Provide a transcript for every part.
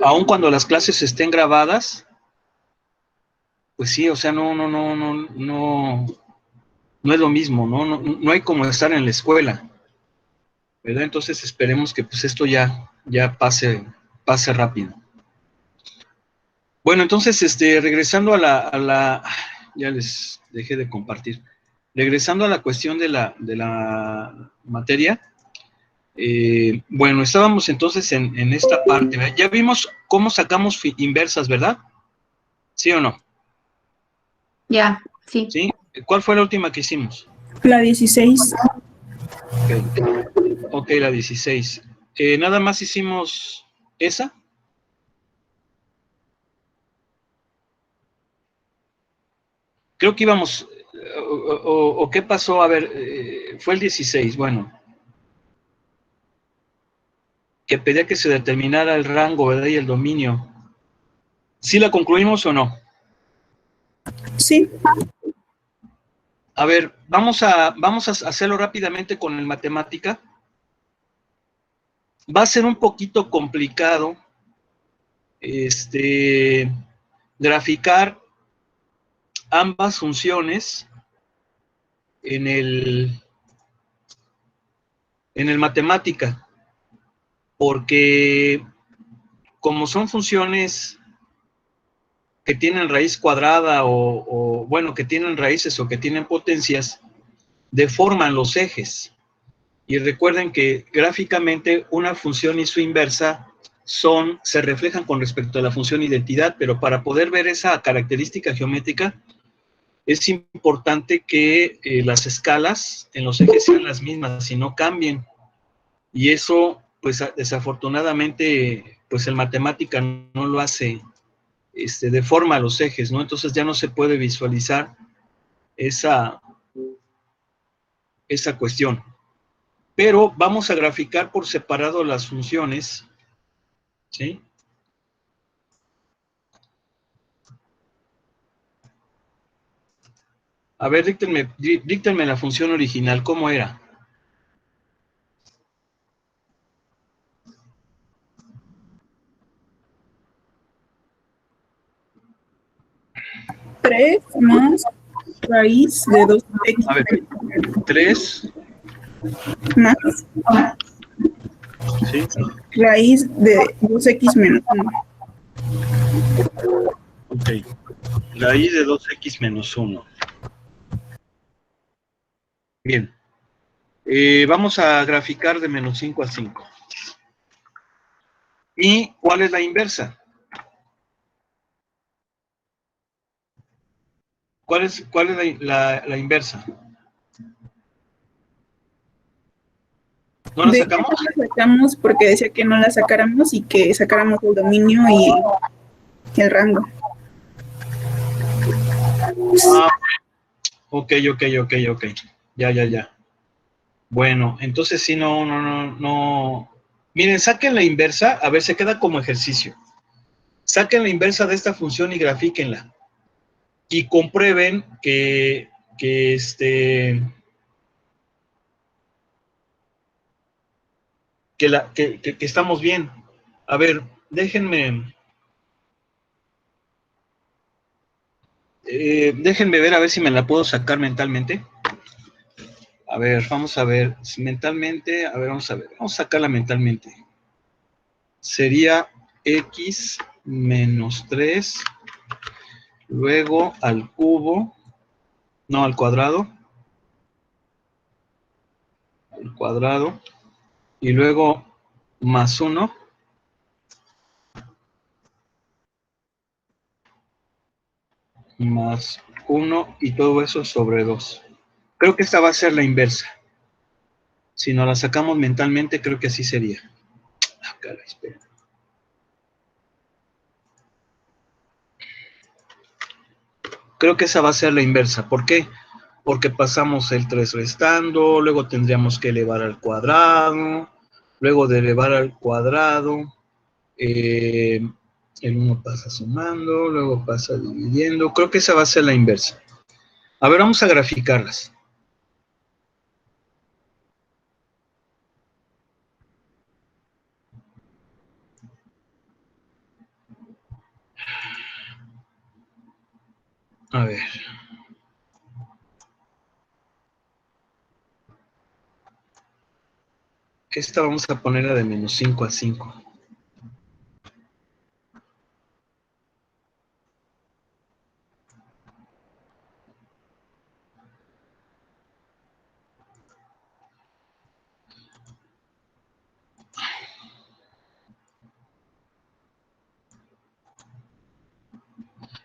aun cuando las clases estén grabadas, pues sí, o sea, no es lo mismo, no hay como estar en la escuela, ¿verdad? Entonces esperemos que pues esto ya pase rápido. Bueno, entonces, regresando a la, ya les dejé de compartir. Regresando a la cuestión de la materia, bueno, estábamos entonces en esta parte, ¿verdad? Ya vimos cómo sacamos inversas, ¿verdad? ¿Sí o no? Ya, sí. ¿Sí? ¿Cuál fue la última que hicimos? La 16. Ok, la 16. ¿Nada más hicimos esa? Creo que íbamos, o ¿qué pasó? A ver, fue el 16, bueno. Que pedía que se determinara el rango, ¿verdad? Y el dominio. ¿Sí la concluimos o no? Sí. A ver, vamos a hacerlo rápidamente con el matemática. Va a ser un poquito complicado graficar ambas funciones en el matemática, porque como son funciones que tienen raíz cuadrada o bueno, que tienen raíces o que tienen potencias, deforman los ejes. Y recuerden que gráficamente una función y su inversa se reflejan con respecto a la función identidad, pero para poder ver esa característica geométrica es importante que las escalas en los ejes sean las mismas y no cambien. Y eso, pues desafortunadamente, pues el matemática no lo hace, deforma los ejes, ¿no? Entonces ya no se puede visualizar esa cuestión. Pero vamos a graficar por separado las funciones, ¿sí? A ver, díctenme la función original, ¿cómo era? Tres más raíz de 2x. A ver, 3, Más ¿sí? raíz de 2x menos 1. Ok. Raíz de 2x menos 1. Bien. Vamos a graficar de menos 5 a 5. ¿Y cuál es la inversa? ¿Cuál es la inversa? ¿No la De hecho, sacamos? no la sacamos porque decía que no la sacáramos y que sacáramos el dominio y el rango. Ah, ok. Ya. Bueno, entonces sí, no. Miren, saquen la inversa, a ver, se queda como ejercicio. Saquen la inversa de esta función y grafíquenla. Y comprueben que estamos bien. A ver, déjenme ver a ver si me la puedo sacar mentalmente. A ver, vamos a ver, mentalmente, a ver, vamos a sacarla mentalmente. Sería x menos 3, luego al cubo, no, al cuadrado, y luego más 1, más 1, y todo eso sobre 2. Creo que esta va a ser la inversa. Si nos la sacamos mentalmente, creo que así sería. Ah, caray, espera. Creo que esa va a ser la inversa. ¿Por qué? Porque pasamos el 3 restando, luego tendríamos que elevar al cuadrado, luego de elevar al cuadrado, el 1 pasa sumando, luego pasa dividiendo. Creo que esa va a ser la inversa. A ver, vamos a graficarlas. A ver. Esta vamos a ponerla de menos 5 a 5.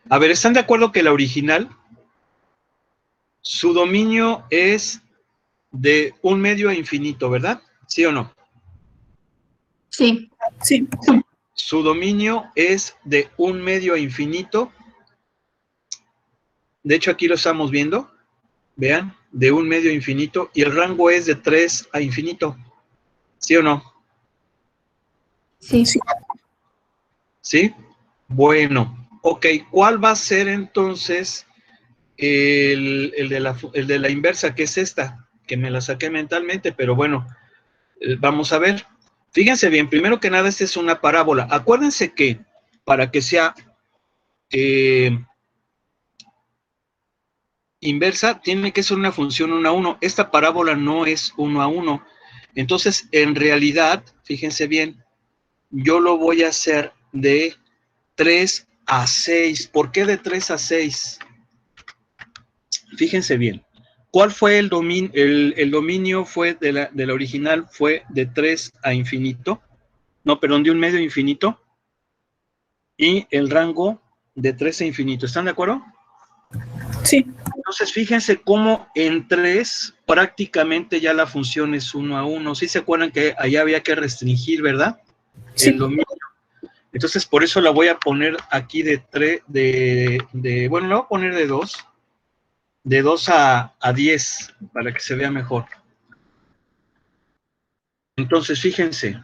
A ver, ¿están de acuerdo que la original, su dominio es de un medio a infinito, ¿verdad? ¿Sí o no? Sí. Sí. Su dominio es de un medio a infinito. De hecho, aquí lo estamos viendo. Vean, de un medio a infinito. Y el rango es de 3 a infinito. ¿Sí o no? Sí. ¿Sí? Bueno, ok. ¿Cuál va a ser entonces el de la inversa, que es esta? Que me la saqué mentalmente, pero bueno, vamos a ver. Fíjense bien, primero que nada, esta es una parábola. Acuérdense que para que sea inversa, tiene que ser una función 1 a 1. Esta parábola no es 1 a 1. Entonces, en realidad, fíjense bien, yo lo voy a hacer de 3 a 6. ¿Por qué de 3 a 6? Fíjense bien. ¿Cuál fue el dominio? El dominio fue de la original fue de 3 a infinito. No, perdón, de un medio a infinito. Y el rango de 3 a infinito. ¿Están de acuerdo? Sí. Entonces, fíjense cómo en 3 prácticamente ya la función es 1 a 1. ¿Sí se acuerdan que allá había que restringir, verdad? Sí. El dominio. Entonces, por eso la voy a poner aquí de 3, bueno, la voy a poner de 2. De 2 a 10, para que se vea mejor. Entonces, fíjense.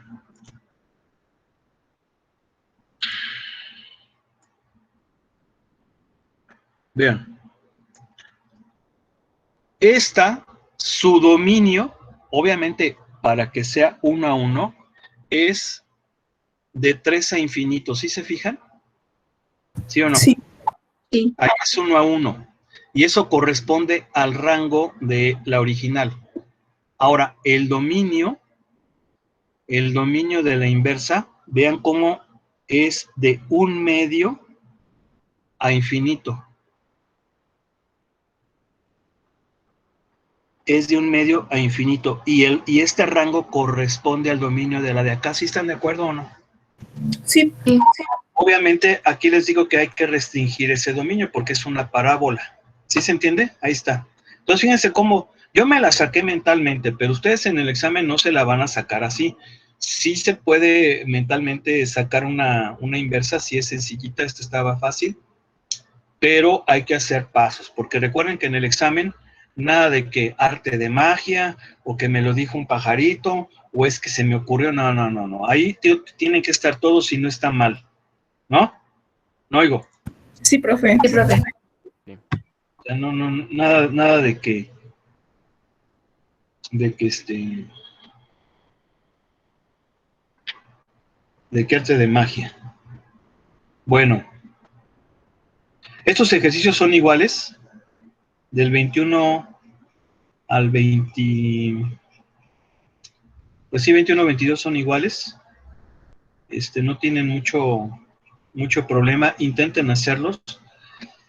Vean. Su dominio, obviamente, para que sea 1 a 1, es de 3 a infinito. ¿Sí se fijan? ¿Sí o no? Sí. Sí. Ahí es 1 a 1. Y eso corresponde al rango de la original. Ahora, el dominio de la inversa, vean cómo es de un medio a infinito. Es de un medio a infinito. Y este rango corresponde al dominio de la de acá. ¿Sí están de acuerdo o no? Sí. Sí. Obviamente, aquí les digo que hay que restringir ese dominio porque es una parábola. ¿Sí se entiende? Ahí está. Entonces, fíjense cómo yo me la saqué mentalmente, pero ustedes en el examen no se la van a sacar así. Sí se puede mentalmente sacar una inversa, si es sencillita, esto estaba fácil, pero hay que hacer pasos, porque recuerden que en el examen nada de que arte de magia, o que me lo dijo un pajarito, o es que se me ocurrió, no. Ahí tienen que estar todos si no está mal, ¿no? No oigo. Sí, profe. Sí, profe. Sí. O sea, nada de que de que arte de magia. Bueno, estos ejercicios son iguales, del 21 al 20, pues sí, 21, 22 son iguales, no tienen mucho problema, intenten hacerlos.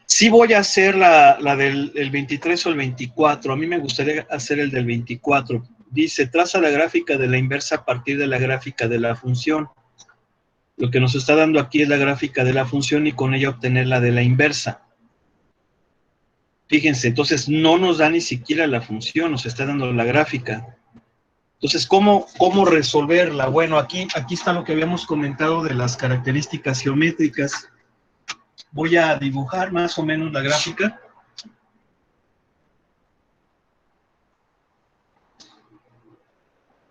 Sí voy a hacer la del el 23 o el 24, a mí me gustaría hacer el del 24. Dice, traza la gráfica de la inversa a partir de la gráfica de la función. Lo que nos está dando aquí es la gráfica de la función y con ella obtener la de la inversa. Fíjense, entonces no nos da ni siquiera la función, nos está dando la gráfica. Entonces, ¿cómo resolverla? Bueno, aquí está lo que habíamos comentado de las características geométricas. Voy a dibujar más o menos la gráfica.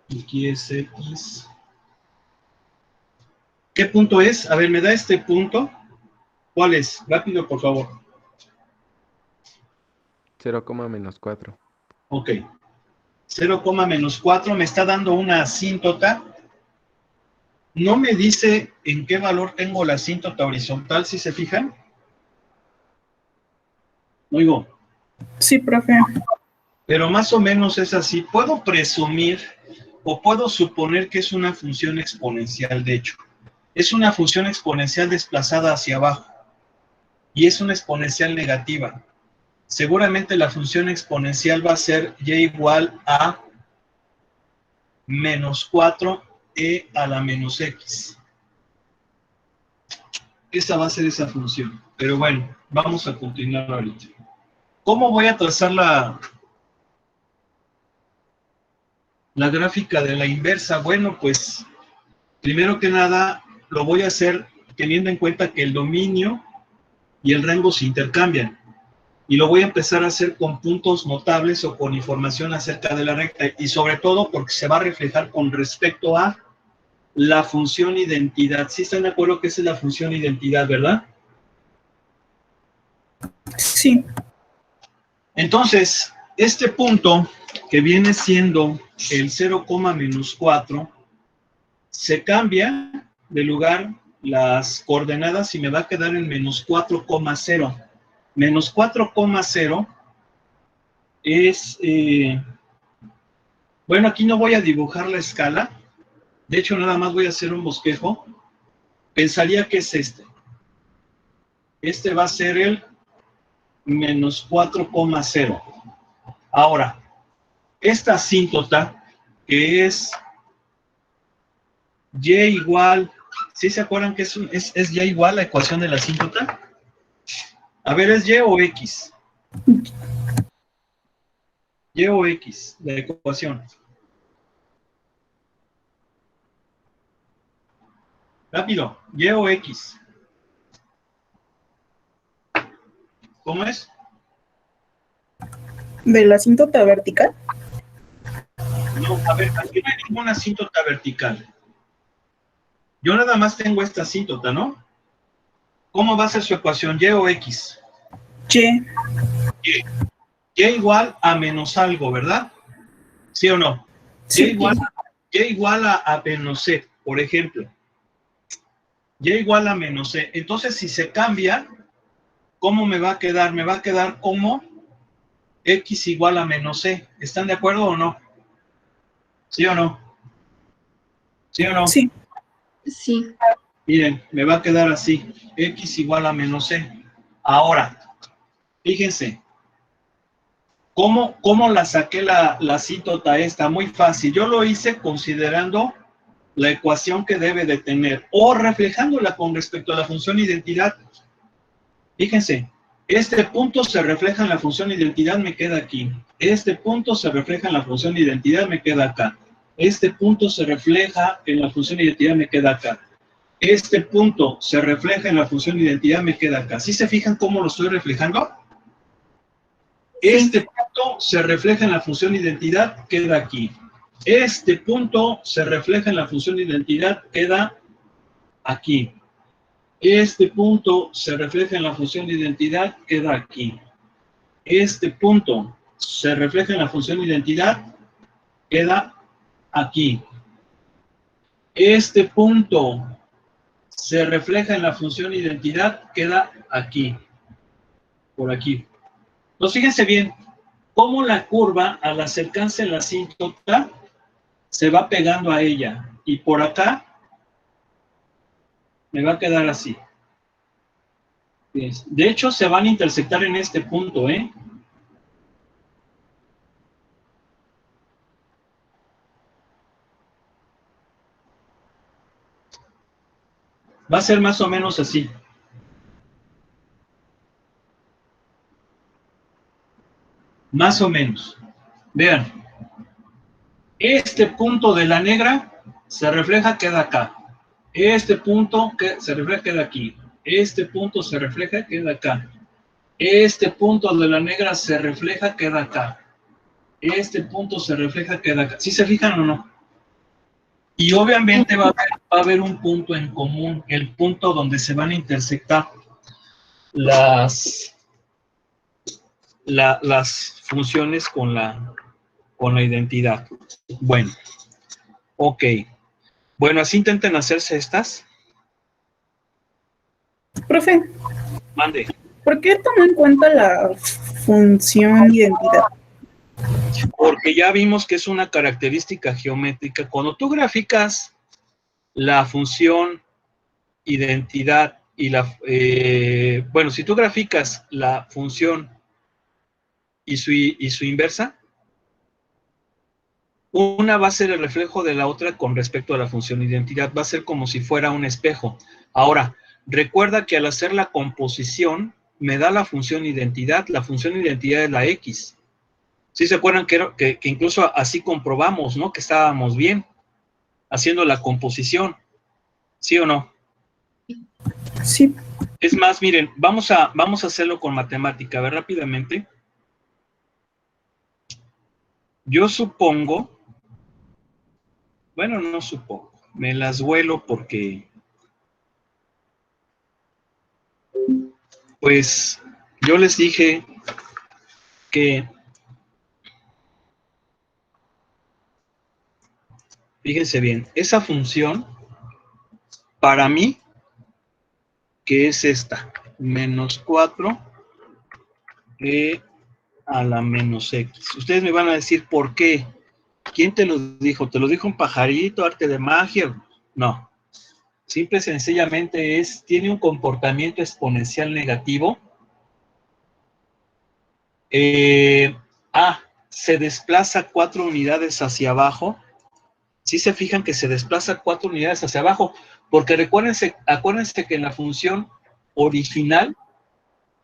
Aquí es X. ¿Qué punto es? A ver, ¿me da este punto? ¿Cuál es? Rápido, por favor. 0, menos 4. Ok. 0, menos 4 me está dando una asíntota. No me dice en qué valor tengo la asíntota horizontal, ¿sí se fijan? Oigo, Sí, profe. pero más o menos es así. Puedo presumir o puedo suponer que es una función exponencial, de hecho. Es una función exponencial desplazada hacia abajo y es una exponencial negativa. Seguramente la función exponencial va a ser y igual a menos 4e a la menos x. Esa va a ser esa función. Pero bueno, vamos a continuar ahorita. ¿Cómo voy a trazar la gráfica de la inversa? Bueno, pues primero que nada lo voy a hacer teniendo en cuenta que el dominio y el rango se intercambian. Y lo voy a empezar a hacer con puntos notables o con información acerca de la recta. Y sobre todo porque se va a reflejar con respecto a la función identidad. ¿Sí están de acuerdo que esa es la función identidad, verdad? Sí. Entonces, este punto que viene siendo el 0, menos 4, se cambia de lugar las coordenadas y me va a quedar en menos 4,0. Menos 4,0 es, bueno, aquí no voy a dibujar la escala. De hecho, nada más voy a hacer un bosquejo. Pensaría que es este. Este va a ser el menos 4,0. Ahora, esta asíntota, que es y igual, ¿sí se acuerdan que es y igual la ecuación de la asíntota? A ver, ¿es y o x? Y o x, la ecuación. Rápido, y o x. ¿Cómo es? ¿De la asíntota vertical? No, a ver, aquí no hay ninguna asíntota vertical. Yo nada más tengo esta asíntota, ¿no? ¿Cómo va a ser su ecuación? Y o x. Y. Y igual a menos algo, ¿verdad? ¿Sí o no? Sí. Y igual a menos c, por ejemplo. Y igual a menos c. Entonces, si se cambia, ¿cómo me va a quedar? Me va a quedar como x igual a menos c. ¿Están de acuerdo o no? ¿Sí o no? ¿Sí o no? Sí. Sí. Miren, me va a quedar así. X igual a menos c. Ahora, fíjense. ¿Cómo la saqué la asíntota esta? Muy fácil. Yo lo hice considerando la ecuación que debe de tener o reflejándola con respecto a la función identidad. Fíjense, este punto se refleja en la función identidad, me queda aquí. Este punto se refleja en la función identidad, me queda acá. Este punto se refleja en la función identidad, me queda acá. Este punto se refleja en la función identidad, me queda acá. ¿Sí se fijan cómo lo estoy reflejando? Este punto se refleja en la función identidad, queda aquí. Este punto se refleja en la función identidad, queda aquí. Este punto se refleja en la función de identidad, queda aquí. Este punto se refleja en la función de identidad, queda aquí. Este punto se refleja en la función de identidad, queda aquí. Por aquí. Entonces, fíjense bien, cómo la curva, al acercarse a la asíntota, se va pegando a ella. Y por acá, me va a quedar así. De hecho, se van a intersectar en este punto, ¿eh? Va a ser más o menos así. Más o menos. Vean. Este punto de la negra se refleja, queda acá. Este punto que se refleja, queda aquí. Este punto se refleja, queda acá. Este punto de la negra se refleja, queda acá. Este punto se refleja, queda acá. ¿Sí se fijan o no? Y obviamente va a haber un punto en común, el punto donde se van a intersectar las funciones con la identidad. Bueno, ok. Bueno, así intenten hacerse estas. Profe, Mande. ¿Por qué tomó en cuenta la función identidad? Porque ya vimos que es una característica geométrica. Cuando tú graficas la función identidad y bueno, si tú graficas la función y su inversa, una va a ser el reflejo de la otra con respecto a la función identidad. Va a ser como si fuera un espejo. Ahora, recuerda que al hacer la composición, me da la función identidad. La función identidad es la X. ¿Sí se acuerdan que incluso así comprobamos, ¿no? Que estábamos bien haciendo la composición. ¿Sí o no? Sí. Es más, miren, vamos a hacerlo con matemática. A ver, rápidamente. Yo supongo, bueno, no supongo, me las vuelo porque, pues, yo les dije que, fíjense bien, esa función, para mí, que es esta, menos 4 a la menos x. Ustedes me van a decir por qué. ¿Quién te lo dijo? ¿Te lo dijo un pajarito, arte de magia? No. Simple y sencillamente tiene un comportamiento exponencial negativo. Se desplaza 4 unidades hacia abajo. Si se fijan que se desplaza 4 unidades hacia abajo, porque acuérdense que en la función original,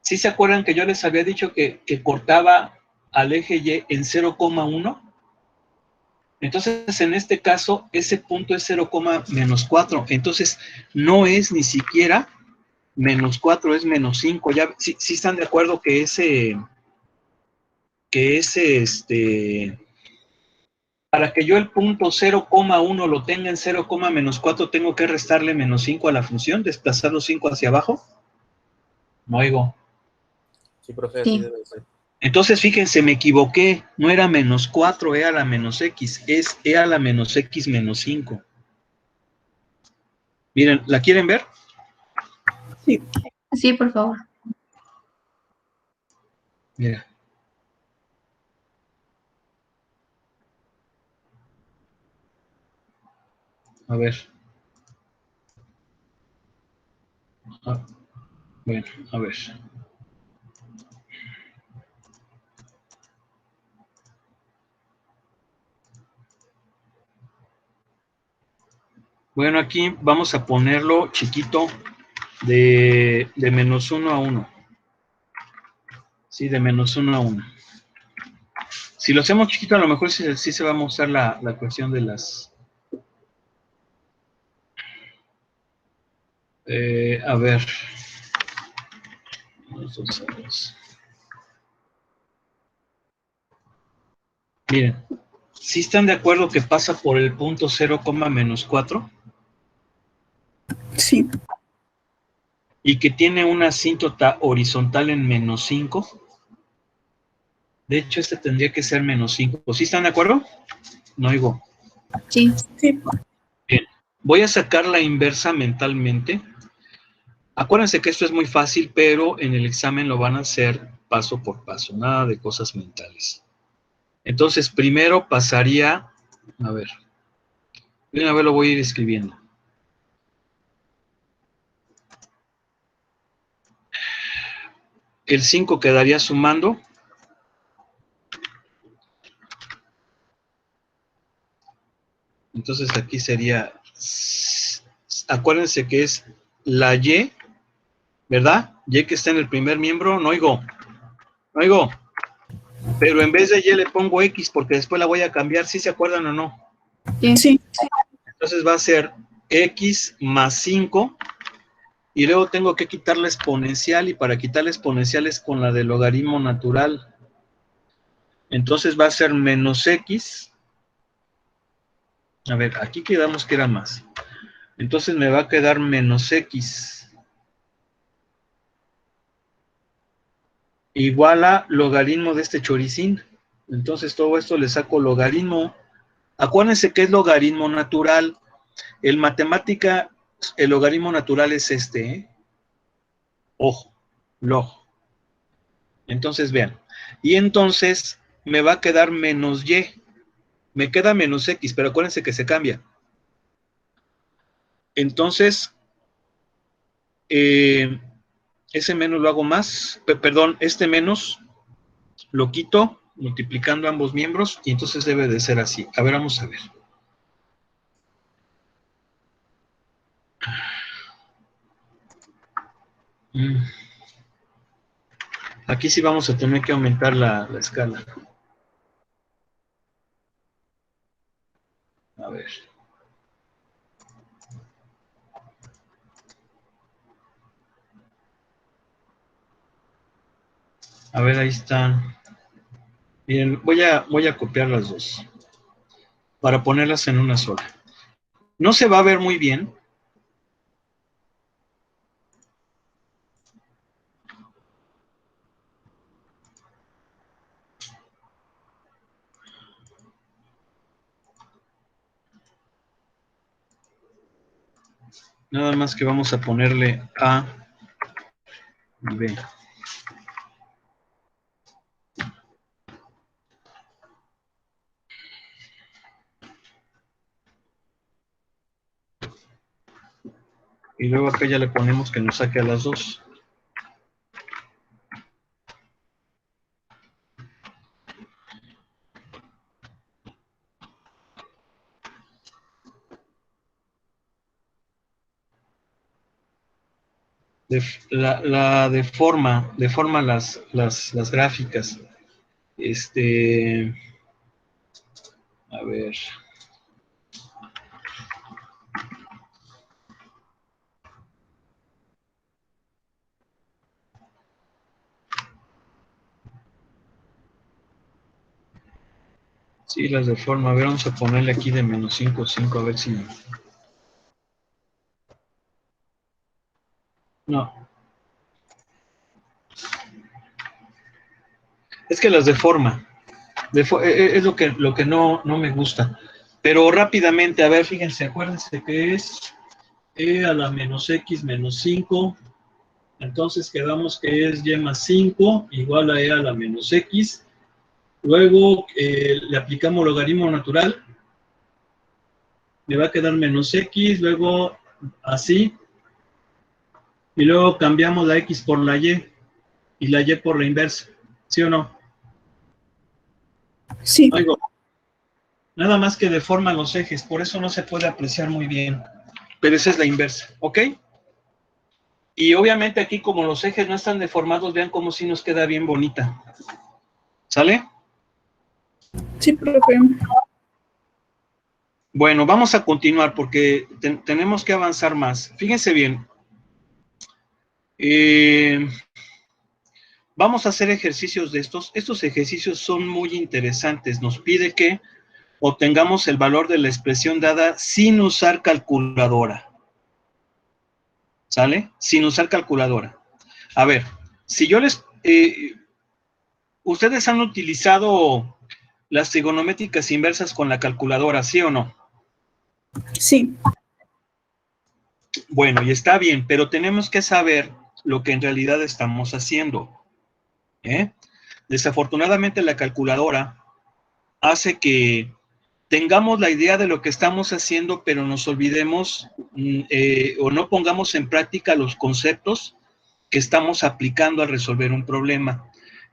¿sí se acuerdan que yo les había dicho que cortaba al eje Y en 0,1? Entonces, en este caso, ese punto es 0,-4. Entonces, no es ni siquiera menos 4, es menos 5. Ya, sí están de acuerdo que para que yo el punto 0,1 lo tenga en 0,-4, tengo que restarle menos 5 a la función, desplazar los 5 hacia abajo. No oigo. Sí, profe, así Sí. debe ser. Entonces, fíjense, me equivoqué. No era menos 4, E a la menos X. Es E a la menos X menos 5. Miren, ¿la quieren ver? Sí. Sí, por favor. Mira. A ver. Bueno, a ver. Bueno, aquí vamos a ponerlo chiquito de menos 1 a 1. Sí, de menos 1 a 1. Si lo hacemos chiquito, a lo mejor sí se va a mostrar la cuestión de las... a ver. Miren, ¿sí están de acuerdo que pasa por el punto 0,-4? Sí. Y que tiene una asíntota horizontal en menos 5. De hecho, este tendría que ser menos 5. ¿Sí están de acuerdo? No oigo. Sí. Sí. Bien, voy a sacar la inversa mentalmente. Acuérdense que esto es muy fácil, pero en el examen lo van a hacer paso por paso, nada de cosas mentales. Entonces, primero pasaría, a ver, de una vez lo voy a ir escribiendo. El 5 quedaría sumando. Entonces aquí sería, acuérdense que es la Y, ¿verdad? Y que está en el primer miembro, no oigo. Pero en vez de Y le pongo X porque después la voy a cambiar, ¿sí se acuerdan o no? Sí. Entonces va a ser X más 5 y luego tengo que quitar la exponencial y para quitar la exponencial es con la del logaritmo natural. Entonces va a ser menos X. A ver, aquí quedamos que era más. Entonces me va a quedar menos X igual a logaritmo de este choricín. Entonces todo esto le saco logaritmo. Acuérdense que es logaritmo natural. En matemática, el logaritmo natural es este, ¿eh? Ojo, log. Entonces, vean. Y entonces me va a quedar menos y. Me queda menos x, pero acuérdense que se cambia. Entonces, ese menos lo hago más. Perdón, este menos lo quito multiplicando ambos miembros y entonces debe de ser así. A ver, vamos a ver. Aquí sí vamos a tener que aumentar la escala. A ver. A ver, ahí están. Bien, voy a copiar las dos para ponerlas en una sola. No se va a ver muy bien. Nada más que vamos a ponerle A y B. Y luego acá ya le ponemos que nos saque a las dos. La deforma las gráficas. A ver. Sí, las deforma. A ver, vamos a ponerle aquí de menos 5, 5, a ver si... No. Es que las deforma. Es lo que no me gusta. Pero rápidamente, a ver, fíjense, acuérdense que es e a la menos x menos 5. Entonces quedamos que es y más 5 igual a e a la menos x. Luego le aplicamos logaritmo natural. Me va a quedar menos x, luego así. Y luego cambiamos la x por la y por la inversa. ¿Sí o no? Sí. Oigo, nada más que deforma los ejes, por eso no se puede apreciar muy bien. Pero esa es la inversa, ¿ok? Y obviamente aquí como los ejes no están deformados, vean cómo sí nos queda bien bonita. ¿Sale? Sí, profe. Bueno, vamos a continuar porque tenemos que avanzar más. Fíjense bien. Vamos a hacer ejercicios de estos. Estos ejercicios son muy interesantes. Nos pide que obtengamos el valor de la expresión dada sin usar calculadora. ¿Sale? Sin usar calculadora. A ver, si yo les... ¿ustedes han utilizado las trigonométricas inversas con la calculadora, sí o no? Sí. Bueno, y está bien, pero tenemos que saber lo que en realidad estamos haciendo. Desafortunadamente la calculadora hace que tengamos la idea de lo que estamos haciendo, pero nos olvidemos o no pongamos en práctica los conceptos que estamos aplicando al resolver un problema.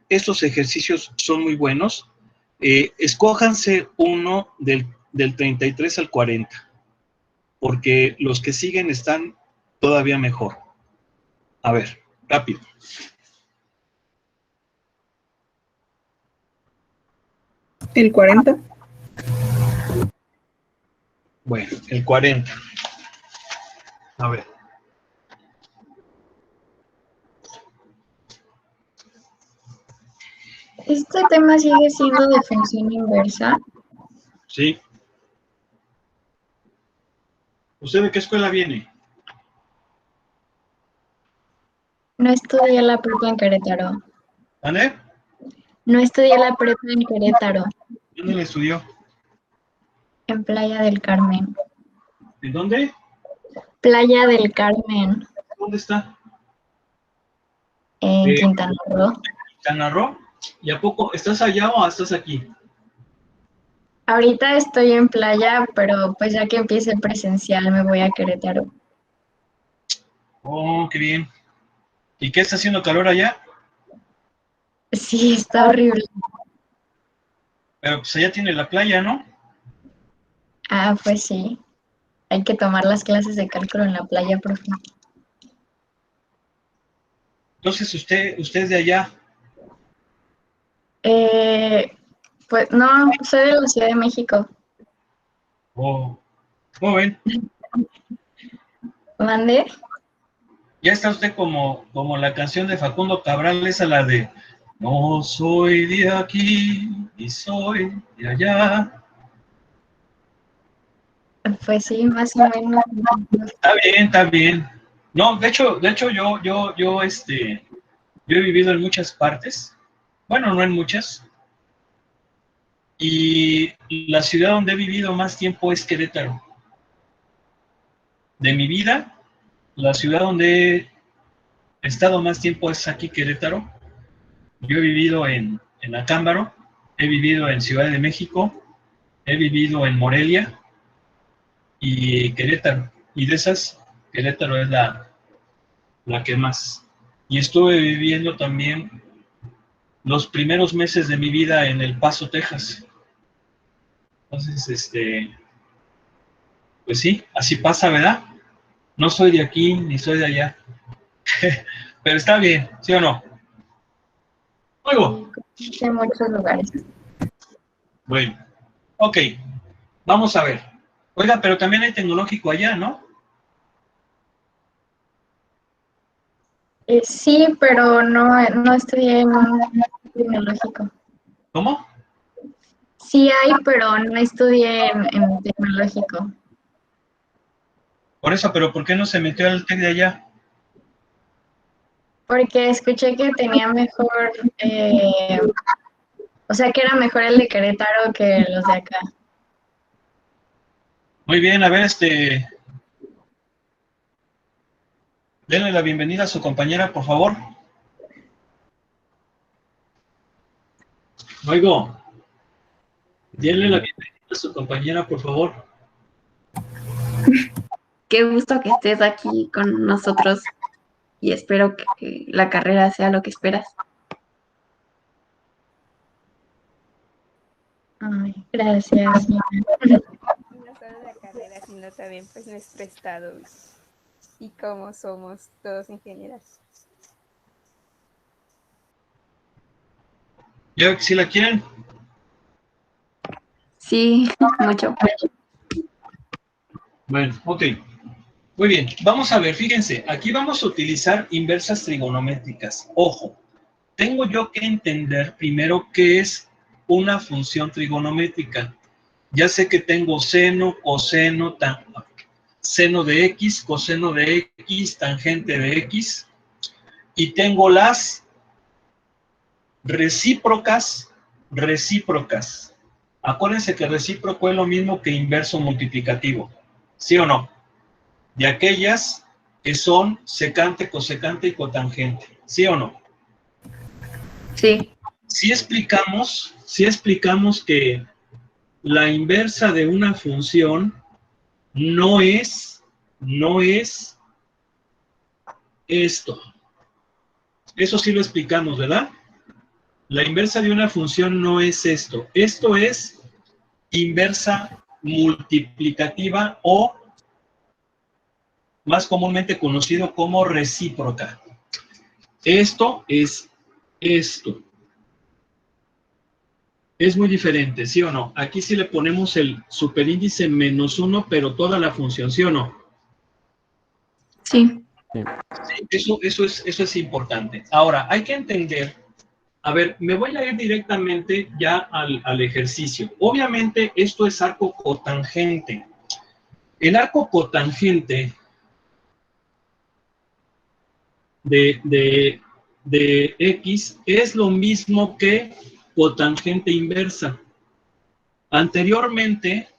Estos ejercicios son muy buenos. Escójanse uno del 33 al 40, porque los que siguen están todavía mejor. A ver, rápido. El 40. Bueno, el 40. A ver. Este tema sigue siendo de función inversa. Sí. ¿Usted de qué escuela viene? No estudié la prepa en Querétaro. ¿Ande? No estudié la prepa en Querétaro, ¿Dónde la estudió? en Playa del Carmen. ¿En dónde? Playa del Carmen, ¿Dónde está? en Quintana Roo. Quintana Roo. ¿Y a poco estás allá o estás aquí? Ahorita estoy en playa, pero pues ya que empiece presencial me voy a Querétaro. Oh, qué bien. ¿Y qué está haciendo calor allá? Sí, está horrible. Pero pues allá tiene la playa, ¿no? Ah, pues sí. Hay que tomar las clases de cálculo en la playa, profe. Entonces usted es de allá. Eh, pues no, soy de la Ciudad de México. Oh, ¿cómo ven? ¿Mande? Ya está usted como la canción de Facundo Cabral, esa la de no soy de aquí y soy de allá. Pues sí, más o menos. Está bien, está bien. No, de hecho, yo he vivido en muchas partes. Bueno, no en muchas. Y la ciudad donde he vivido más tiempo es Querétaro. De mi vida, la ciudad donde he estado más tiempo es aquí, Querétaro. Yo he vivido en Acámbaro, he vivido en Ciudad de México, he vivido en Morelia y Querétaro. Y de esas, Querétaro es la que más. Y estuve viviendo también los primeros meses de mi vida en El Paso, Texas. Entonces, pues sí, así pasa, ¿verdad? No soy de aquí ni soy de allá. Pero está bien, ¿sí o no? Luego. En muchos lugares. Bueno, ok, vamos a ver. Oiga, pero también hay tecnológico allá, ¿no? Sí, pero no estudié en un tecnológico. ¿Cómo? Sí hay, pero no estudié en tecnológico. Por eso, pero ¿por qué no se metió al TEC de allá? Porque escuché que tenía mejor, o sea, que era mejor el de Querétaro que los de acá. Muy bien, a ver, denle la bienvenida a su compañera, por favor. Oigo, denle la bienvenida a su compañera, por favor. Qué gusto que estés aquí con nosotros y espero que la carrera sea lo que esperas. Ay, gracias. No solo la carrera, sino también pues nuestro estado y cómo somos todos ingenieros. ¿Ya si la quieren? Sí, mucho. Bueno, ok. Muy bien, vamos a ver, fíjense, aquí vamos a utilizar inversas trigonométricas. Ojo, tengo yo que entender primero qué es una función trigonométrica. Ya sé que tengo seno, coseno, seno de x, coseno de x, tangente de x, y tengo las recíprocas. Acuérdense que recíproco es lo mismo que inverso multiplicativo, ¿sí o no? De aquellas que son secante, cosecante y cotangente, ¿sí o no? Sí, Si explicamos que la inversa de una función no es esto. Eso sí lo explicamos, ¿verdad? La inversa de una función no es esto. Esto es inversa multiplicativa o más comúnmente conocido como recíproca. Esto es esto. Es muy diferente, ¿sí o no? Aquí sí le ponemos el superíndice -1, pero toda la función, ¿sí o no? sí. Sí, eso es importante. Ahora, hay que entender, a ver, me voy a ir directamente ya al ejercicio. Obviamente, esto es arco cotangente. El arco cotangente de X es lo mismo que cotangente inversa. Anteriormente,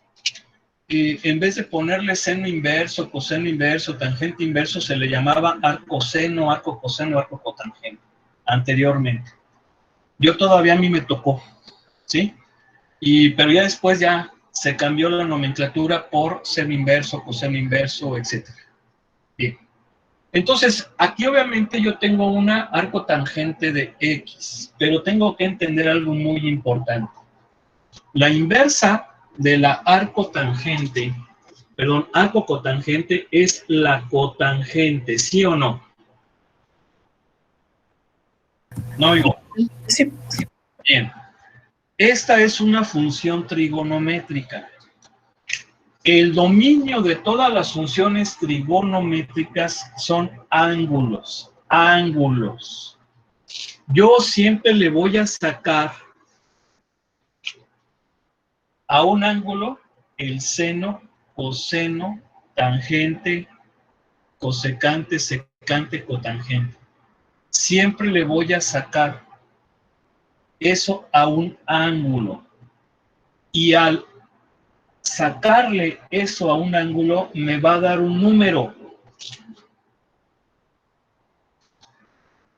en vez de ponerle seno inverso, coseno inverso, tangente inverso, se le llamaba arco seno, arco coseno, arco cotangente, anteriormente. Yo todavía a mí me tocó, ¿sí? Pero ya después ya se cambió la nomenclatura por seno inverso, coseno inverso, etc. Bien. Entonces, aquí obviamente yo tengo una arco tangente de X, pero tengo que entender algo muy importante. La inversa de la arco tangente, perdón, arco cotangente es la cotangente, ¿sí o no? No oigo. Sí. Bien. Esta es una función trigonométrica. El dominio de todas las funciones trigonométricas son ángulos. Ángulos. Yo siempre le voy a sacar a un ángulo el seno, coseno, tangente, cosecante, secante, cotangente. Siempre le voy a sacar eso a un ángulo. Y al sacarle eso a un ángulo me va a dar un número.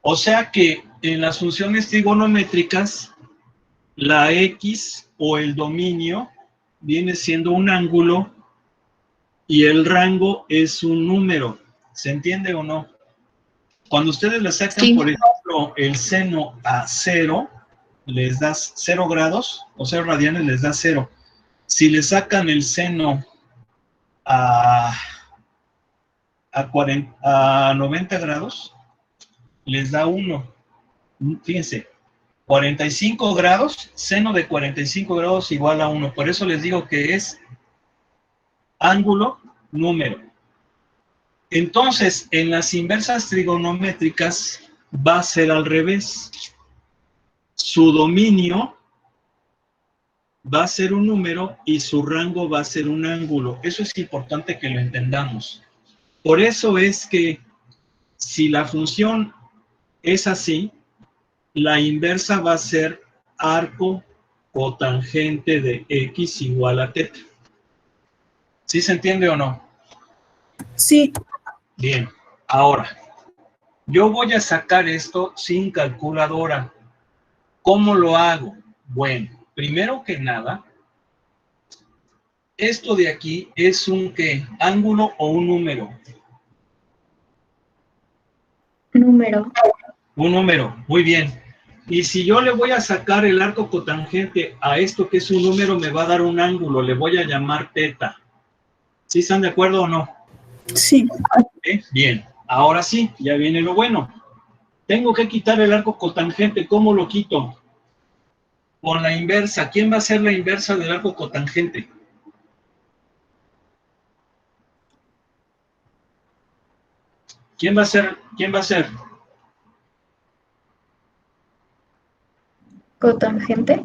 O sea que en las funciones trigonométricas, la X o el dominio viene siendo un ángulo y el rango es un número. ¿Se entiende o no? Cuando ustedes le sacan, Sí. por ejemplo, el seno a 0, les das 0 grados, o 0 radianes les da 0. Si le sacan el seno a 90 grados, les da 1. Fíjense, 45 grados, seno de 45 grados igual a 1. Por eso les digo que es ángulo, número. Entonces, en las inversas trigonométricas va a ser al revés. Su dominio va a ser un número y su rango va a ser un ángulo. Eso es importante que lo entendamos. Por eso es que si la función es así, la inversa va a ser arco cotangente de X igual a teta. ¿Sí se entiende o no? Sí. Bien, ahora, yo voy a sacar esto sin calculadora. ¿Cómo lo hago? Bueno, primero que nada, esto de aquí es un ¿qué? ¿Ángulo o un número? Número. Un número, muy bien. Y si yo le voy a sacar el arco cotangente a esto que es un número, me va a dar un ángulo, le voy a llamar teta. ¿Sí están de acuerdo o no? Sí. Bien, ahora sí, ya viene lo bueno. Tengo que quitar el arco cotangente, ¿cómo lo quito? Con la inversa. ¿Quién va a ser la inversa del arco cotangente? ¿Quién va a ser? ¿Quién va a ser? Cotangente.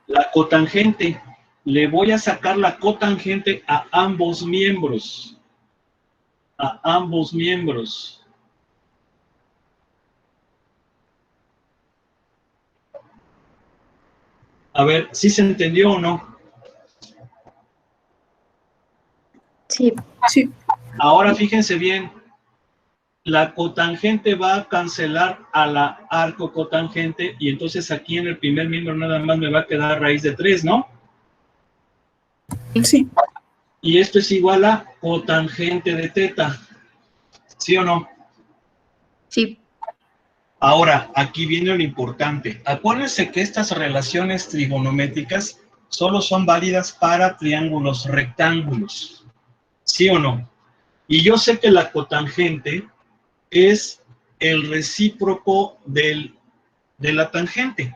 La cotangente. Le voy a sacar la cotangente a ambos miembros. A ambos miembros. A ver, ¿sí se entendió o no? Sí. Sí. Ahora fíjense bien. La cotangente va a cancelar a la arco cotangente y entonces aquí en el primer miembro nada más me va a quedar raíz de 3, ¿no? Sí. Y esto es igual a cotangente de teta. ¿Sí o no? Sí. Ahora, aquí viene lo importante. Acuérdense que estas relaciones trigonométricas solo son válidas para triángulos rectángulos. ¿Sí o no? Y yo sé que la cotangente es el recíproco de la tangente.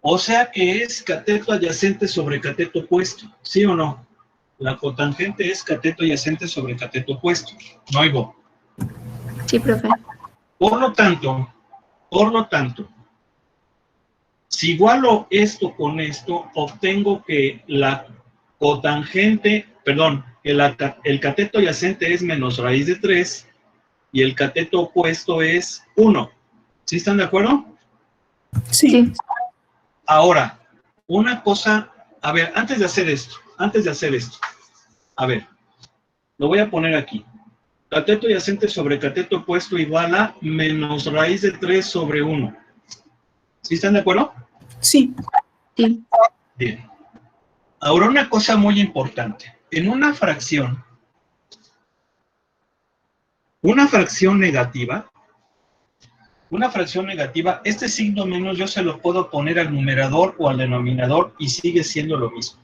O sea que es cateto adyacente sobre cateto opuesto. ¿Sí o no? La cotangente es cateto adyacente sobre cateto opuesto. No oigo. Sí, profe. Por lo tanto, si igualo esto con esto, obtengo que la cotangente, perdón, que el cateto adyacente es menos raíz de 3 y el cateto opuesto es 1. ¿Sí están de acuerdo? Sí. Sí. Ahora, una cosa, a ver, antes de hacer esto, a ver, lo voy a poner aquí. Cateto adyacente sobre cateto opuesto igual a menos raíz de 3 sobre 1. ¿Sí están de acuerdo? Sí. Sí. Bien. Ahora una cosa muy importante. En una fracción negativa, este signo menos yo se lo puedo poner al numerador o al denominador y sigue siendo lo mismo.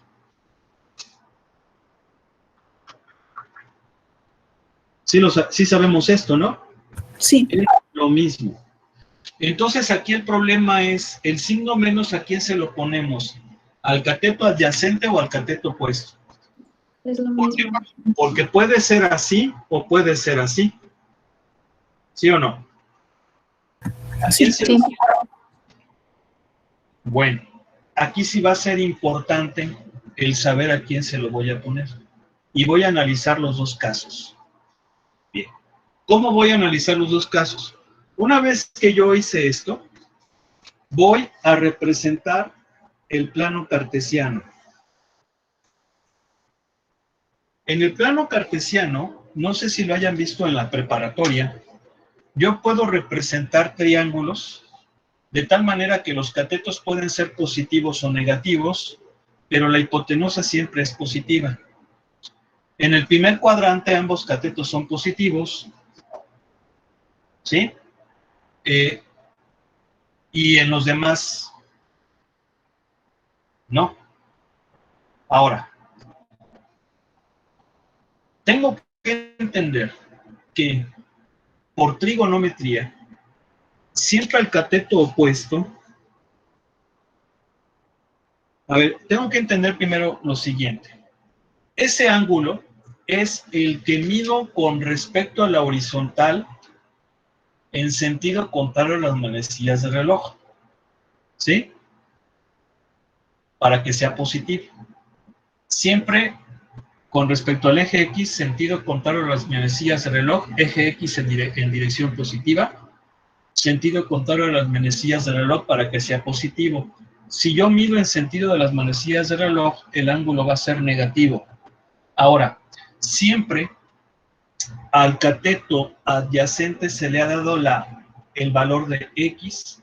Sí sabemos esto, ¿no? Sí. Es lo mismo. Entonces aquí el problema es, el signo menos, ¿a quién se lo ponemos? ¿Al cateto adyacente o al cateto opuesto? Es lo Porque, mismo. porque puede ser así o puede ser así. ¿Sí o no? ¿A quién se lo Sí. Bueno, aquí sí va a ser importante el saber a quién se lo voy a poner. Y voy a analizar los dos casos. Bien. ¿Cómo voy a analizar los dos casos? Una vez que yo hice esto, voy a representar el plano cartesiano. En el plano cartesiano, no sé si lo hayan visto en la preparatoria, yo puedo representar triángulos de tal manera que los catetos pueden ser positivos o negativos, pero la hipotenusa siempre es positiva. En el primer cuadrante ambos catetos son positivos, ¿sí? Y en los demás, no. Ahora, tengo que entender que por trigonometría, siempre el cateto opuesto. A ver, tengo que entender primero lo siguiente. Ese ángulo es el que mido con respecto a la horizontal en sentido contrario a las manecillas del reloj. ¿Sí? Para que sea positivo. Siempre con respecto al eje X, sentido contrario a las manecillas del reloj, eje X en dirección positiva, sentido contrario a las manecillas del reloj para que sea positivo. Si yo mido en sentido de las manecillas del reloj, el ángulo va a ser negativo. Ahora, siempre al cateto adyacente se le ha dado el valor de X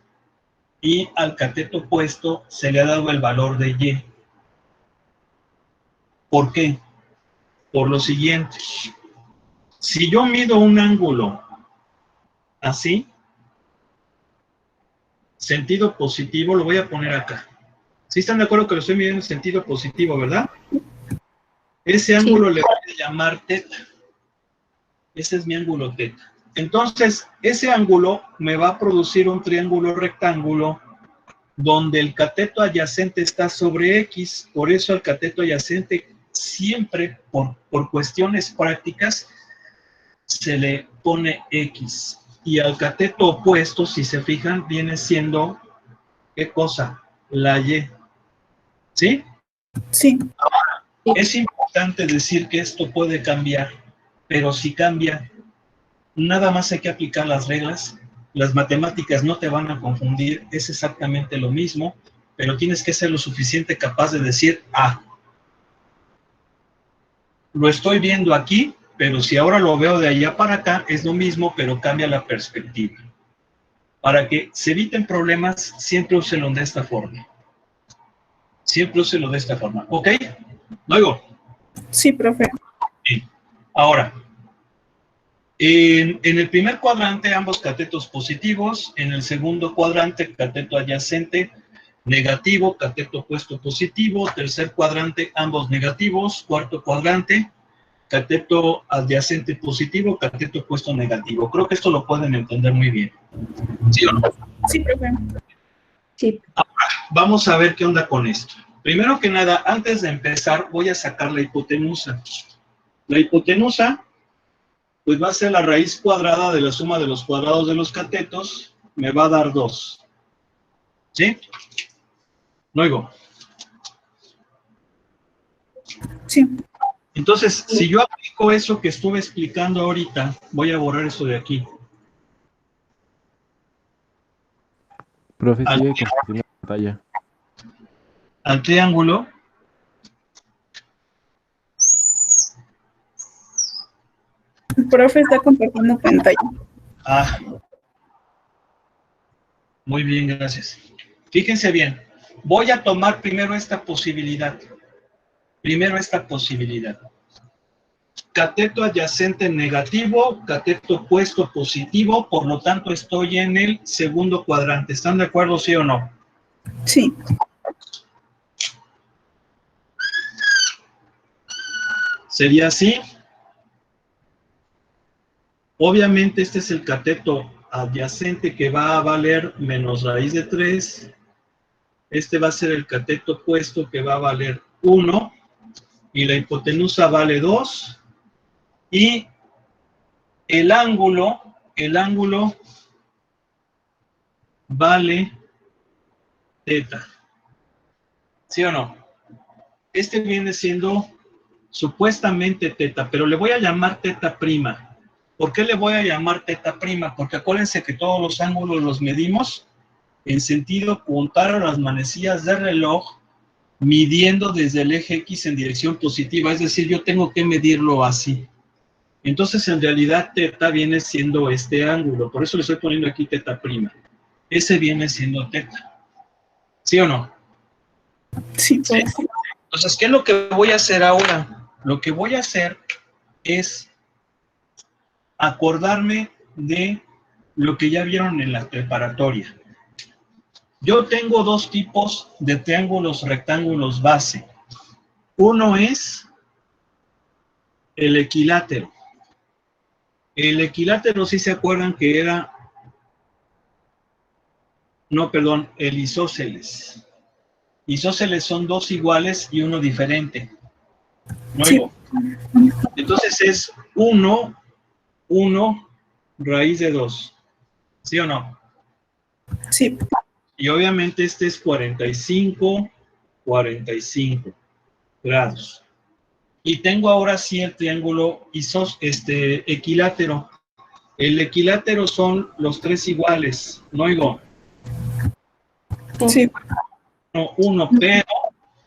y al cateto opuesto se le ha dado el valor de Y. ¿Por qué? Por lo siguiente. Si yo mido un ángulo así, sentido positivo, lo voy a poner acá. ¿Sí están de acuerdo que lo estoy midiendo en sentido positivo, verdad? Ese ángulo le voy a llamar teta. Ese es mi ángulo teta. Entonces, ese ángulo me va a producir un triángulo rectángulo donde el cateto adyacente está sobre X. Por eso al cateto adyacente siempre, por cuestiones prácticas, se le pone X. Y al cateto opuesto, si se fijan, viene siendo, ¿qué cosa? La Y. ¿Sí? Sí. Es importante decir que esto puede cambiar, pero si cambia, nada más hay que aplicar las reglas. Las matemáticas no te van a confundir, es exactamente lo mismo, pero tienes que ser lo suficiente capaz de decir, lo estoy viendo aquí, pero si ahora lo veo de allá para acá, es lo mismo, pero cambia la perspectiva. Para que se eviten problemas, siempre úselo de esta forma. Siempre úselo de esta forma. ¿Ok? ¿Luego? Sí, profe. Bien. Ahora, en el primer cuadrante ambos catetos positivos, en el segundo cuadrante cateto adyacente negativo, cateto opuesto positivo, tercer cuadrante ambos negativos, cuarto cuadrante cateto adyacente positivo, cateto opuesto negativo. Creo que esto lo pueden entender muy bien. ¿Sí o no? Sí, profe. Sí. Vamos a ver qué onda con esto. Primero que nada, antes de empezar, voy a sacar la hipotenusa. La hipotenusa, pues va a ser la raíz cuadrada de la suma de los cuadrados de los catetos, me va a dar 2. ¿Sí? Luego. Sí. Entonces, si yo aplico eso que estuve explicando ahorita, voy a borrar eso de aquí. Profe, sigue compartiendo pantalla. Al triángulo, El profe está compartiendo pantalla. muy bien, gracias. Fíjense bien, voy a tomar primero esta posibilidad. Cateto adyacente negativo, cateto opuesto positivo, por lo tanto estoy en el segundo cuadrante. ¿Están de acuerdo, sí o no? Sí. ¿Sería así? Obviamente este es el cateto adyacente que va a valer menos raíz de 3. Este va a ser el cateto opuesto que va a valer 1. Y la hipotenusa vale 2. Y el ángulo vale teta. ¿Sí o no? Este viene siendo supuestamente teta, pero le voy a llamar teta prima. ¿Por qué le voy a llamar teta prima? Porque acuérdense que todos los ángulos los medimos en sentido contrario a las manecillas de reloj, midiendo desde el eje X en dirección positiva. Es decir, yo tengo que medirlo así. Entonces, en realidad, teta viene siendo este ángulo. Por eso le estoy poniendo aquí teta prima. Ese viene siendo teta. ¿Sí o no? Sí. ¿Sí? Entonces, ¿qué es lo que voy a hacer ahora? Lo que voy a hacer es acordarme de lo que ya vieron en la preparatoria. Yo tengo dos tipos de triángulos rectángulos base. Uno es el equilátero. El equilátero, si se acuerdan que era... No, perdón, el isósceles. Isósceles son dos iguales y uno diferente. ¿No Sí. oigo? Entonces es 1 raíz de 2. ¿Sí o no? Sí. Y obviamente este es 45 grados. Y tengo ahora sí el triángulo equilátero. El equilátero son los tres iguales. ¿No oigo? Sí. No, uno,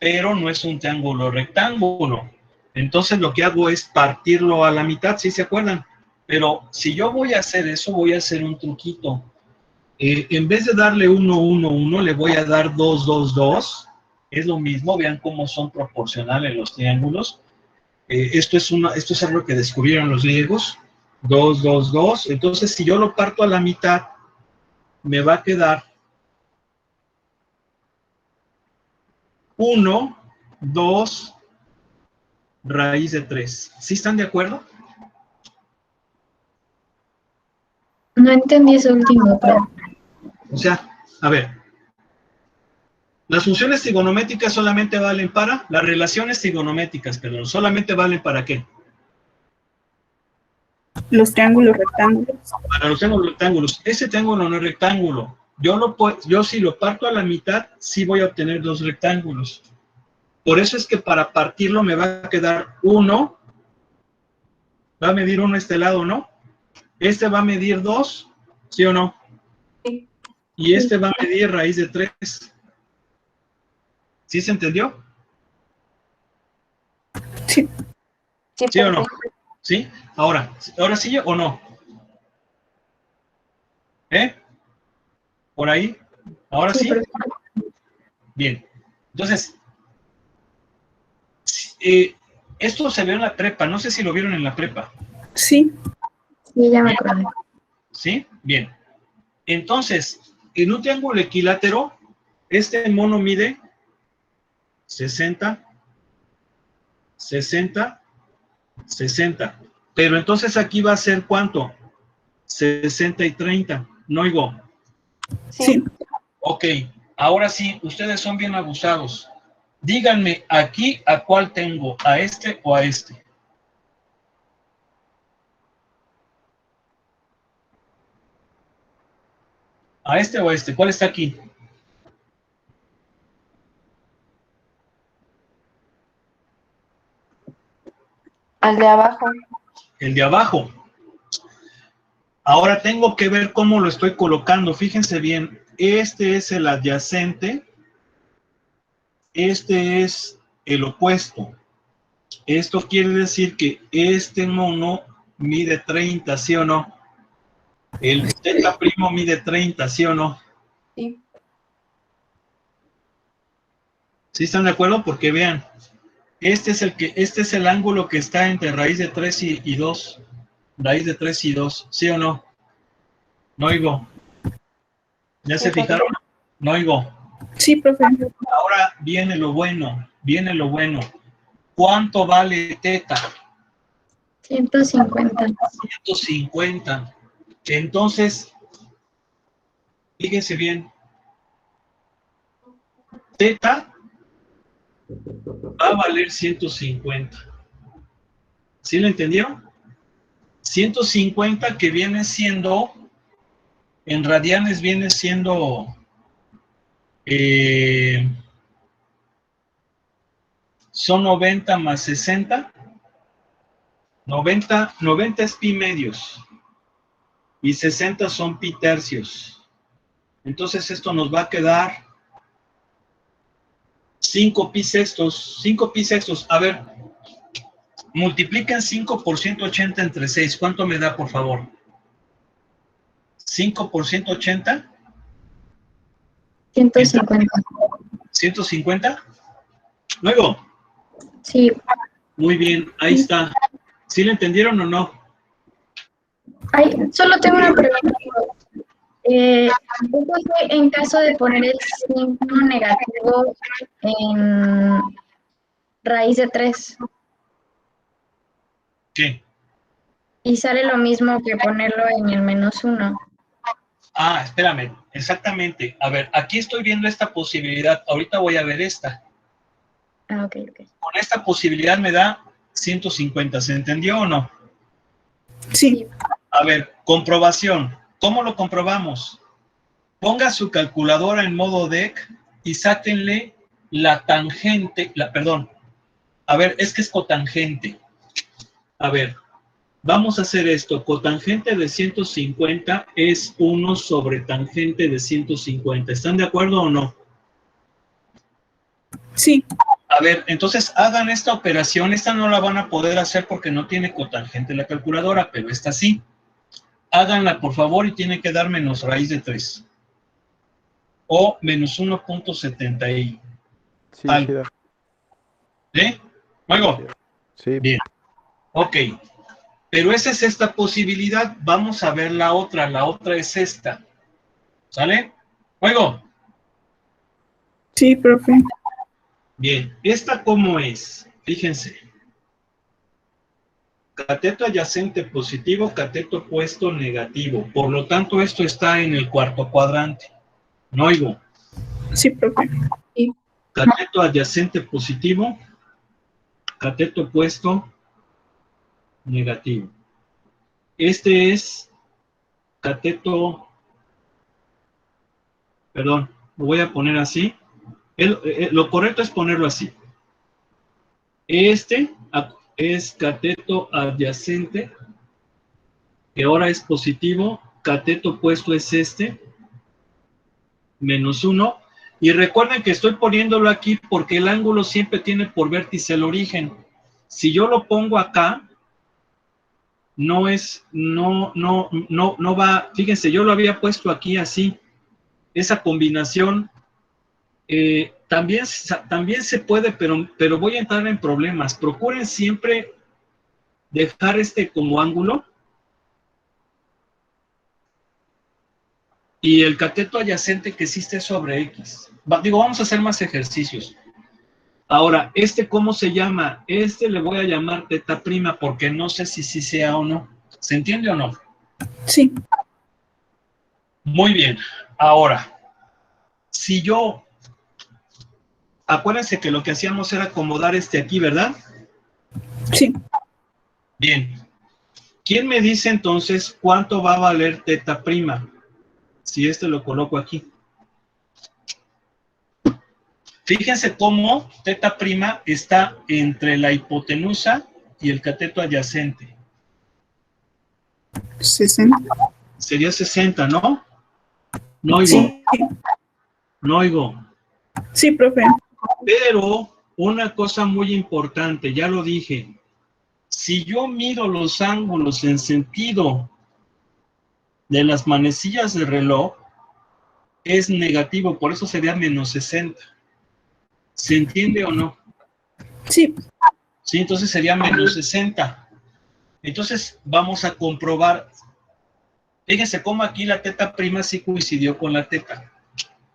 pero no es un triángulo rectángulo. Entonces lo que hago es partirlo a la mitad, ¿sí se acuerdan? Pero si yo voy a hacer eso, voy a hacer un truquito. En vez de darle 1, 1, 1, le voy a dar 2, 2, 2. Es lo mismo, vean cómo son proporcionales los triángulos. Esto es algo que descubrieron los griegos. 2, 2, 2. Entonces, si yo lo parto a la mitad, me va a quedar 1, 2, raíz de 3. ¿Sí están de acuerdo? No entendí eso último, pero O sea, a ver, las funciones trigonométricas solamente valen para, las relaciones trigonométricas, perdón, solamente valen para ¿qué? Los triángulos rectángulos. Para los triángulos rectángulos. Ese triángulo no es rectángulo. Yo si lo parto a la mitad, sí voy a obtener dos rectángulos. Por eso es que para partirlo me va a quedar 1, va a medir 1 este lado, ¿no? Este va a medir 2, ¿sí o no? Sí. Y este va a medir raíz de 3. ¿Sí se entendió? Sí. ¿Sí o no? ¿Sí? Ahora sí o no. ¿Eh? ¿Por ahí? ¿Ahora sí? Bien. Entonces, esto se ve en la prepa. No sé si lo vieron en la prepa. Sí. sí, ya me acordé. ¿Sí? Bien. Entonces, en un triángulo equilátero, este mono mide 60, 60, 60. Pero entonces aquí va a ser ¿cuánto? 60 y 30. ¿No oigo? Sí. Ok. Ahora sí, ustedes son bien abusados. Díganme aquí a cuál tengo, a este o a este. ¿A este o a este? ¿Cuál está aquí? Al de abajo. El de abajo. Ahora tengo que ver cómo lo estoy colocando. Fíjense bien, este es el adyacente, este es el opuesto. Esto quiere decir que este mono mide 30, ¿sí o no? El teta primo mide 30, ¿sí o no? Sí. ¿Sí están de acuerdo? Porque vean, este es el ángulo que está entre raíz de 3 y 2. Raíz de 3 y 2, ¿sí o no? No oigo. ¿Ya se fijaron? No oigo. Sí, profe. Ahora viene lo bueno, viene lo bueno. ¿Cuánto vale teta? 150. 150. Entonces, fíjense bien. Teta va a valer 150. ¿Sí lo entendieron? 150 que viene siendo, en radianes viene siendo, son 90 más 60. 90 es pi medios y 60 son pi tercios. Entonces esto nos va a quedar 5 pi sextos. 5 pi sextos. A ver, multipliquen 5 por 180 entre 6. ¿Cuánto me da, por favor? 5 por 180. 150. 150. Luego. Sí. Muy bien, ahí está. ¿Sí lo entendieron o no? Ay, solo tengo una pregunta. En caso de poner el signo negativo en raíz de 3 ¿Qué? y sale lo mismo que ponerlo en el -1. Ah, espérame, exactamente. A ver, aquí estoy viendo esta posibilidad. Ahorita voy a ver esta. Ah, ok. Con esta posibilidad me da 150. ¿Se entendió o no? Sí. A ver, comprobación. ¿Cómo lo comprobamos? Ponga su calculadora en modo DEC y sáquenle la tangente, perdón. A ver, es que es cotangente. A ver, vamos a hacer esto. Cotangente de 150 es 1 sobre tangente de 150. ¿Están de acuerdo o no? Sí. A ver, entonces hagan esta operación. Esta no la van a poder hacer porque no tiene cotangente la calculadora, pero esta sí. Háganla, por favor, y tiene que dar menos raíz de 3. O menos 1.70 y Sí, algo. ¿Sí? ¿Luego? Sí. Bien. Ok. Pero esa es esta posibilidad. Vamos a ver la otra. La otra es esta. ¿Sale? ¿Luego? Sí, profe. Bien. ¿Esta cómo es? Fíjense. Cateto adyacente positivo, cateto opuesto negativo. Por lo tanto, esto está en el cuarto cuadrante. No oigo. Sí, profe. Sí. Cateto adyacente positivo, cateto opuesto negativo. Este es cateto, perdón, lo voy a poner así. Lo correcto es ponerlo así. Este es cateto adyacente, que ahora es positivo. Cateto opuesto es este, menos 1. Y recuerden que estoy poniéndolo aquí porque el ángulo siempre tiene por vértice el origen. Si yo lo pongo acá, no va, fíjense, yo lo había puesto aquí así. Esa combinación también se puede, pero voy a entrar en problemas. Procuren siempre dejar este como ángulo. Y el cateto adyacente que existe sobre X. Vamos a hacer más ejercicios. Ahora, ¿cómo se llama? Le voy a llamar teta prima porque no sé si sí sea o no. ¿Se entiende o no? Sí. Muy bien. Ahora, si yo... Acuérdense que lo que hacíamos era acomodar aquí, ¿verdad? Sí. Bien. ¿Quién me dice entonces cuánto va a valer teta prima? Si lo coloco aquí. Fíjense cómo teta prima está entre la hipotenusa y el cateto adyacente. 60. Sería 60, ¿no? No oigo. Sí. No oigo. Sí, profe. Pero una cosa muy importante, ya lo dije. Si yo mido los ángulos en sentido de las manecillas del reloj, es negativo, por eso sería menos 60. ¿Se entiende o no? Sí. Sí, entonces sería menos 60. Entonces vamos a comprobar. Fíjense cómo aquí la teta prima sí coincidió con la teta.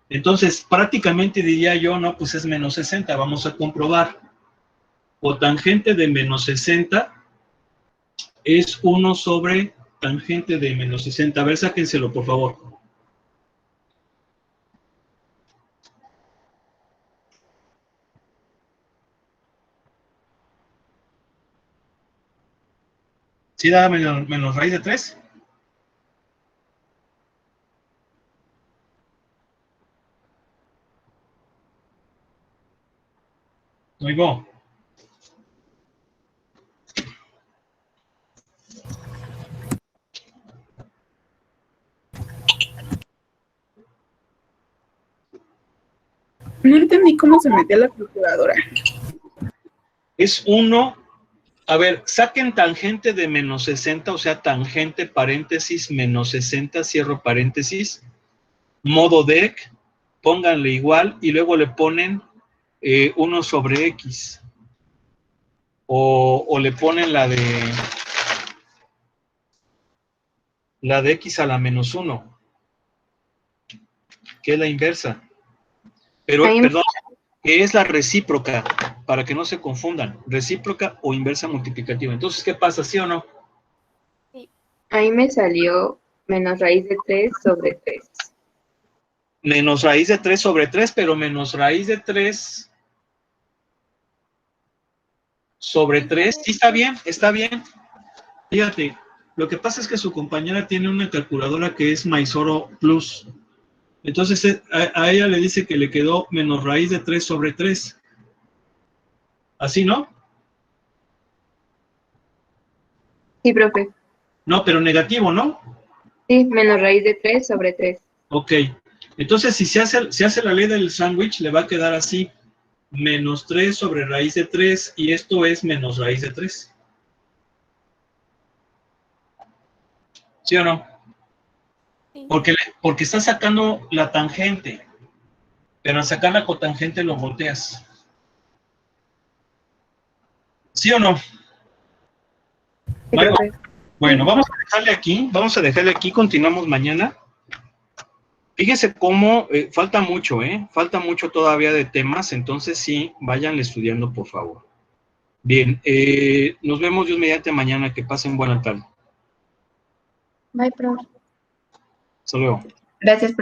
Entonces, prácticamente diría yo, no, pues es menos 60. Vamos a comprobar. Cotangente de menos 60 es 1 sobre tangente de menos 60. A ver, sáquenselo, por favor. ¿Sí da menos raíz de 3? Oigo. No entendí cómo se metía la calculadora. Es 1. A ver, saquen tangente de menos 60, o sea, tangente paréntesis menos 60, cierro paréntesis, modo dec, pónganle igual y luego le ponen 1 sobre x. O le ponen la de x a la menos 1, que es la inversa. Pero, Ahí- perdón, que es la recíproca, para que no se confundan, recíproca o inversa multiplicativa. Entonces, ¿qué pasa, sí o no? Ahí me salió menos raíz de 3 sobre 3. Menos raíz de 3 sobre 3, pero menos raíz de 3 sobre 3, sí está bien, está bien. Fíjate, lo que pasa es que su compañera tiene una calculadora que es Maizoro Plus. Entonces, a ella le dice que le quedó menos raíz de 3 sobre 3. ¿Así, no? Sí, profe. No, pero negativo, ¿no? Sí, menos raíz de 3 sobre 3. Ok. Entonces, si se hace la ley del sándwich, le va a quedar así. Menos 3 sobre raíz de 3, y esto es menos raíz de 3. ¿Sí o no? Sí. Porque está sacando la tangente, pero al sacar la cotangente lo volteas. ¿Sí o no? Sí, Bueno, profe. bueno, vamos a dejarle aquí, continuamos mañana. Fíjense cómo falta mucho, falta mucho todavía de temas, entonces sí, vayan estudiando, por favor. Bien, nos vemos Dios mediante mañana, que pasen buena tarde. Bye, profe. Hasta luego. Gracias, profe.